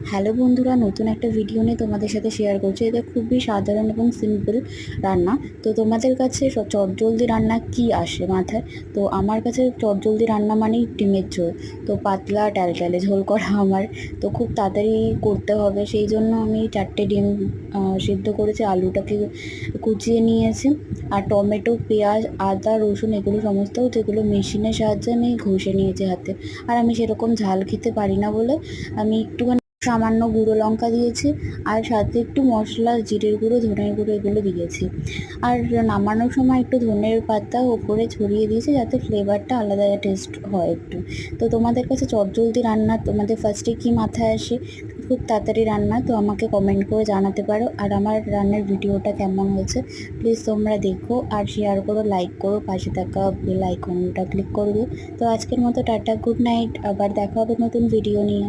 Hello বন্ধুরা, নতুন একটা ভিডিও নিয়ে তোমাদের সাথে শেয়ার করছি। এটা খুবই সাধারণ এবং সিম্পল রান্না। তো তোমাদের কাছে চটজলদি রান্না কি আসে মাথায়? তো আমার কাছে চটজলদি রান্না মানেই ডিমের ঝোল। তো পাতলা ট্যালট্যালে ঝোল করা আমার তো খুব তাড়াতাড়ি করতে হবে, সেই জন্য আমি 4টে ডিম সিদ্ধ করেছি, আলুটাকে কুচিয়ে নিয়েছি, আর টমেটো, পেঁয়াজ, আদা, রসুন এগুলো সমস্ত যেগুলো মেশিনের সাহায্যে আমি ঘষে নিয়েছি হাতে। আর আমি সেরকম ঝাল খেতে পারি না বলে আমি একটুখানি সামান্য গুঁড়ো লঙ্কা দিয়েছি, আর সাথে একটু মশলা, জিরের গুঁড়ো, ধনের গুঁড়ো এগুলো দিয়েছি। আর নামানোর সময় একটু ধনের পাতা ওপরে ছড়িয়ে দিয়েছি যাতে ফ্লেভারটা আলাদা টেস্ট হয় একটু। তো তোমাদের কাছে চটজলদি রান্না তোমাদের ফার্স্টে কি মাথায় আসে? খুব তাড়াতাড়ি রান্না, তো আমাকে কমেন্ট করে জানাতে পারো। আর আমার রান্নার ভিডিওটা কেমন হয়েছে প্লিজ তোমরা দেখো আর শেয়ার করো, লাইক করো, পাশে থাকা বেল আইকনটা ক্লিক করে দিও। তো আজকের মতো টাটা, গুড নাইট, আবার দেখা হবে নতুন ভিডিও নিয়ে।